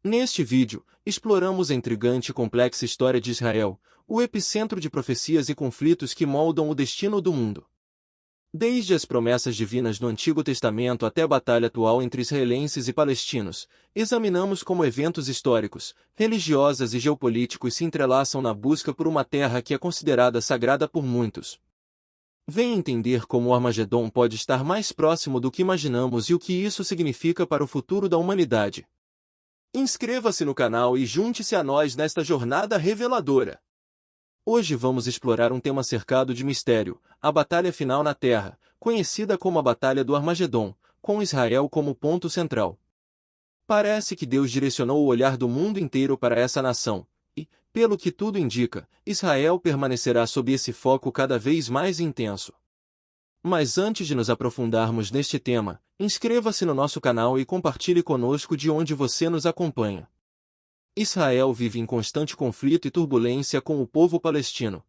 Neste vídeo, exploramos a intrigante e complexa história de Israel, o epicentro de profecias e conflitos que moldam o destino do mundo. Desde as promessas divinas no Antigo Testamento até a batalha atual entre israelenses e palestinos, examinamos como eventos históricos, religiosos e geopolíticos se entrelaçam na busca por uma terra que é considerada sagrada por muitos. Venha entender como o Armagedon pode estar mais próximo do que imaginamos e o que isso significa para o futuro da humanidade. Inscreva-se no canal e junte-se a nós nesta jornada reveladora. Hoje vamos explorar um tema cercado de mistério, a batalha final na Terra, conhecida como a Batalha do Armagedon, com Israel como ponto central. Parece que Deus direcionou o olhar do mundo inteiro para essa nação, e, pelo que tudo indica, Israel permanecerá sob esse foco cada vez mais intenso. Mas antes de nos aprofundarmos neste tema, inscreva-se no nosso canal e compartilhe conosco de onde você nos acompanha. Israel vive em constante conflito e turbulência com o povo palestino.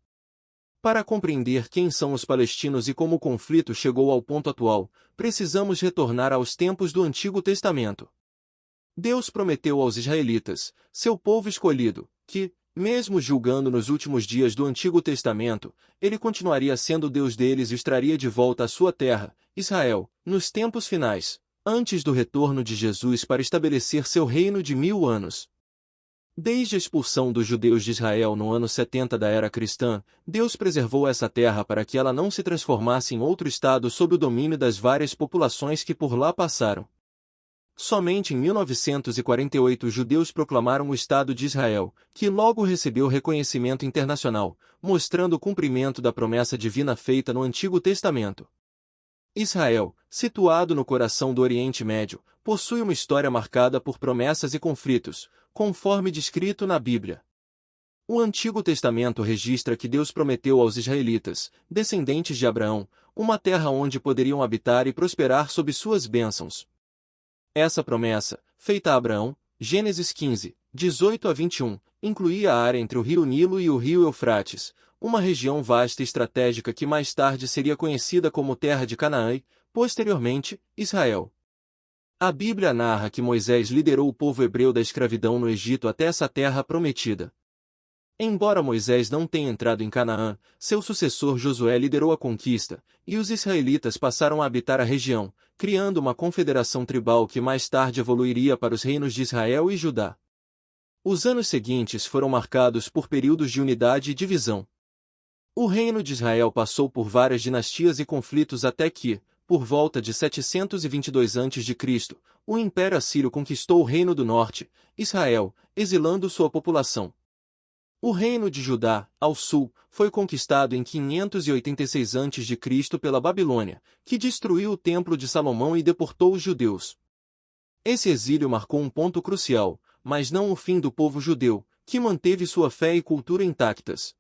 Para compreender quem são os palestinos e como o conflito chegou ao ponto atual, precisamos retornar aos tempos do Antigo Testamento. Deus prometeu aos israelitas, seu povo escolhido, que, mesmo julgando nos últimos dias do Antigo Testamento, ele continuaria sendo o Deus deles e os traria de volta à sua terra, Israel, nos tempos finais, antes do retorno de Jesus para estabelecer seu reino de 1000 anos. Desde a expulsão dos judeus de Israel no ano 70 da era cristã, Deus preservou essa terra para que ela não se transformasse em outro estado sob o domínio das várias populações que por lá passaram. Somente em 1948 os judeus proclamaram o Estado de Israel, que logo recebeu reconhecimento internacional, mostrando o cumprimento da promessa divina feita no Antigo Testamento. Israel, situado no coração do Oriente Médio, possui uma história marcada por promessas e conflitos, conforme descrito na Bíblia. O Antigo Testamento registra que Deus prometeu aos israelitas, descendentes de Abraão, uma terra onde poderiam habitar e prosperar sob suas bênçãos. Essa promessa, feita a Abraão, Gênesis 15, 18 a 21, incluía a área entre o rio Nilo e o rio Eufrates, uma região vasta e estratégica que mais tarde seria conhecida como Terra de Canaã e, posteriormente, Israel. A Bíblia narra que Moisés liderou o povo hebreu da escravidão no Egito até essa terra prometida. Embora Moisés não tenha entrado em Canaã, seu sucessor Josué liderou a conquista, e os israelitas passaram a habitar a região, criando uma confederação tribal que mais tarde evoluiria para os reinos de Israel e Judá. Os anos seguintes foram marcados por períodos de unidade e divisão. O reino de Israel passou por várias dinastias e conflitos até que, por volta de 722 a.C., o Império Assírio conquistou o Reino do Norte, Israel, exilando sua população. O reino de Judá, ao sul, foi conquistado em 586 a.C. pela Babilônia, que destruiu o Templo de Salomão e deportou os judeus. Esse exílio marcou um ponto crucial, mas não o fim do povo judeu, que manteve sua fé e cultura intactas.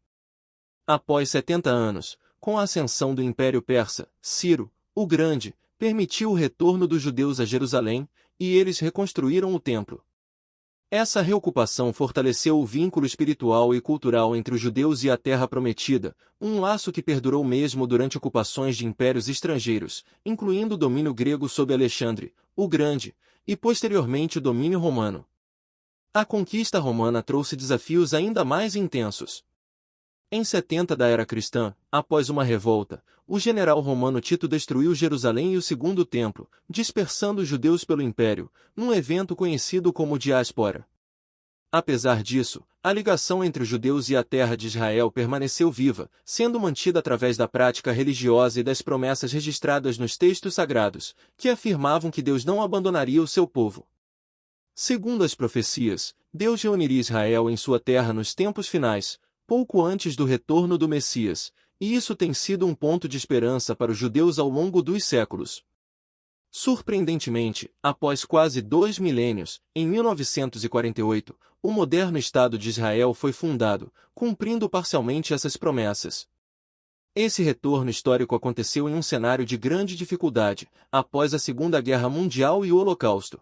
Após 70 anos, com a ascensão do Império Persa, Ciro, o Grande, permitiu o retorno dos judeus a Jerusalém, e eles reconstruíram o templo. Essa reocupação fortaleceu o vínculo espiritual e cultural entre os judeus e a Terra Prometida, um laço que perdurou mesmo durante ocupações de impérios estrangeiros, incluindo o domínio grego sob Alexandre, o Grande, e posteriormente o domínio romano. A conquista romana trouxe desafios ainda mais intensos. Em 70 da era cristã, após uma revolta, o general romano Tito destruiu Jerusalém e o Segundo Templo, dispersando os judeus pelo império, num evento conhecido como Diáspora. Apesar disso, a ligação entre os judeus e a terra de Israel permaneceu viva, sendo mantida através da prática religiosa e das promessas registradas nos textos sagrados, que afirmavam que Deus não abandonaria o seu povo. Segundo as profecias, Deus reuniria Israel em sua terra nos tempos finais, pouco antes do retorno do Messias, e isso tem sido um ponto de esperança para os judeus ao longo dos séculos. Surpreendentemente, após quase 2 milênios, em 1948, o moderno Estado de Israel foi fundado, cumprindo parcialmente essas promessas. Esse retorno histórico aconteceu em um cenário de grande dificuldade, após a Segunda Guerra Mundial e o Holocausto.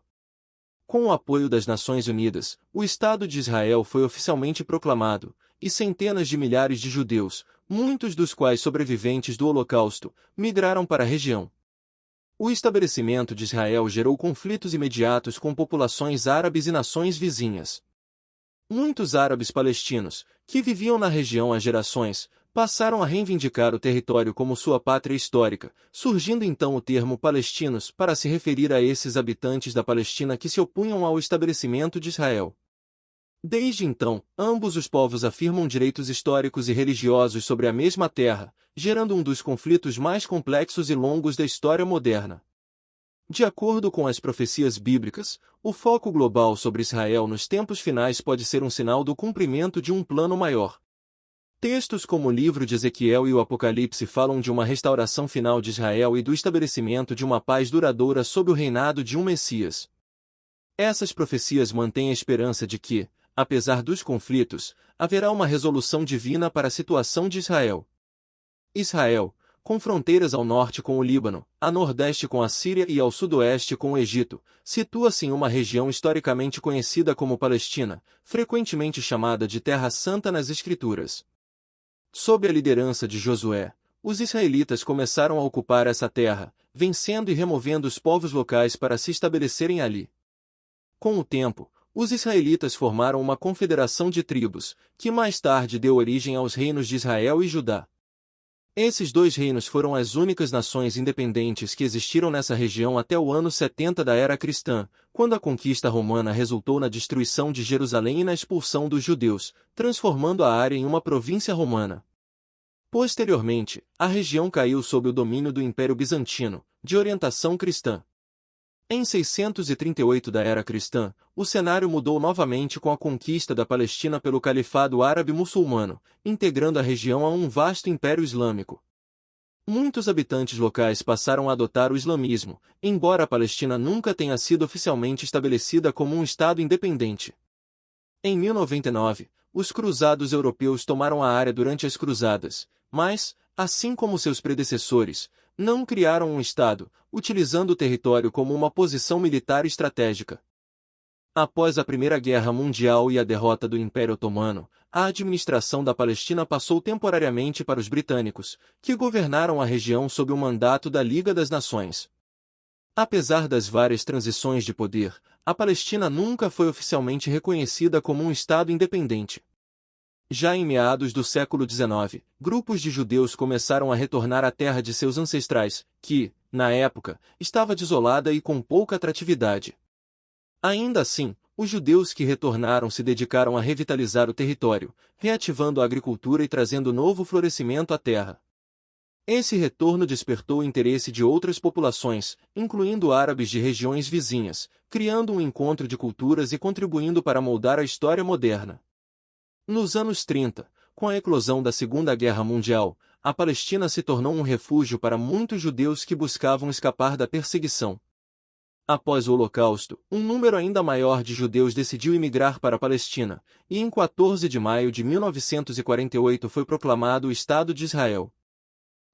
Com o apoio das Nações Unidas, o Estado de Israel foi oficialmente proclamado, e centenas de milhares de judeus, muitos dos quais sobreviventes do Holocausto, migraram para a região. O estabelecimento de Israel gerou conflitos imediatos com populações árabes e nações vizinhas. Muitos árabes palestinos, que viviam na região há gerações, passaram a reivindicar o território como sua pátria histórica, surgindo então o termo palestinos para se referir a esses habitantes da Palestina que se opunham ao estabelecimento de Israel. Desde então, ambos os povos afirmam direitos históricos e religiosos sobre a mesma terra, gerando um dos conflitos mais complexos e longos da história moderna. De acordo com as profecias bíblicas, o foco global sobre Israel nos tempos finais pode ser um sinal do cumprimento de um plano maior. Textos como o livro de Ezequiel e o Apocalipse falam de uma restauração final de Israel e do estabelecimento de uma paz duradoura sob o reinado de um Messias. Essas profecias mantêm a esperança de que, apesar dos conflitos, haverá uma resolução divina para a situação de Israel. Israel, com fronteiras ao norte com o Líbano, a nordeste com a Síria e ao sudoeste com o Egito, situa-se em uma região historicamente conhecida como Palestina, frequentemente chamada de Terra Santa nas Escrituras. Sob a liderança de Josué, os israelitas começaram a ocupar essa terra, vencendo e removendo os povos locais para se estabelecerem ali. Com o tempo, os israelitas formaram uma confederação de tribos, que mais tarde deu origem aos reinos de Israel e Judá. Esses dois reinos foram as únicas nações independentes que existiram nessa região até o ano 70 da era cristã, quando a conquista romana resultou na destruição de Jerusalém e na expulsão dos judeus, transformando a área em uma província romana. Posteriormente, a região caiu sob o domínio do Império Bizantino, de orientação cristã. Em 638 da era cristã, o cenário mudou novamente com a conquista da Palestina pelo Califado Árabe-Muçulmano, integrando a região a um vasto império islâmico. Muitos habitantes locais passaram a adotar o islamismo, embora a Palestina nunca tenha sido oficialmente estabelecida como um Estado independente. Em 1099, os cruzados europeus tomaram a área durante as cruzadas, mas, assim como seus predecessores, não criaram um Estado, utilizando o território como uma posição militar estratégica. Após a Primeira Guerra Mundial e a derrota do Império Otomano, a administração da Palestina passou temporariamente para os britânicos, que governaram a região sob o mandato da Liga das Nações. Apesar das várias transições de poder, a Palestina nunca foi oficialmente reconhecida como um Estado independente. Já em meados do século XIX, grupos de judeus começaram a retornar à terra de seus ancestrais, que, na época, estava desolada e com pouca atratividade. Ainda assim, os judeus que retornaram se dedicaram a revitalizar o território, reativando a agricultura e trazendo novo florescimento à terra. Esse retorno despertou o interesse de outras populações, incluindo árabes de regiões vizinhas, criando um encontro de culturas e contribuindo para moldar a história moderna. Nos anos 30, com a eclosão da Segunda Guerra Mundial, a Palestina se tornou um refúgio para muitos judeus que buscavam escapar da perseguição. Após o Holocausto, um número ainda maior de judeus decidiu imigrar para a Palestina, e em 14 de maio de 1948 foi proclamado o Estado de Israel.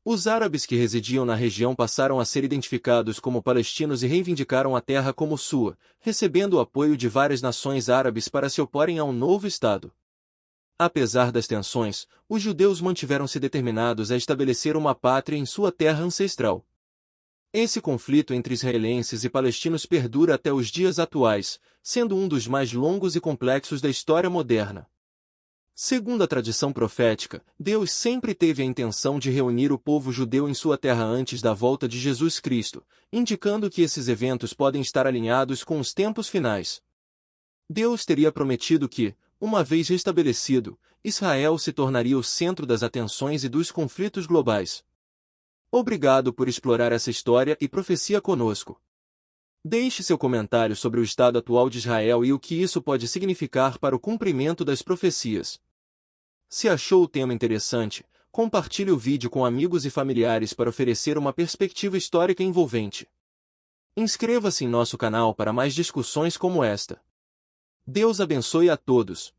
Os árabes que residiam na região passaram a ser identificados como palestinos e reivindicaram a terra como sua, recebendo o apoio de várias nações árabes para se oporem ao novo Estado. Apesar das tensões, os judeus mantiveram-se determinados a estabelecer uma pátria em sua terra ancestral. Esse conflito entre israelenses e palestinos perdura até os dias atuais, sendo um dos mais longos e complexos da história moderna. Segundo a tradição profética, Deus sempre teve a intenção de reunir o povo judeu em sua terra antes da volta de Jesus Cristo, indicando que esses eventos podem estar alinhados com os tempos finais. Deus teria prometido que, uma vez restabelecido, Israel se tornaria o centro das atenções e dos conflitos globais. Obrigado por explorar essa história e profecia conosco. Deixe seu comentário sobre o estado atual de Israel e o que isso pode significar para o cumprimento das profecias. Se achou o tema interessante, compartilhe o vídeo com amigos e familiares para oferecer uma perspectiva histórica envolvente. Inscreva-se em nosso canal para mais discussões como esta. Deus abençoe a todos.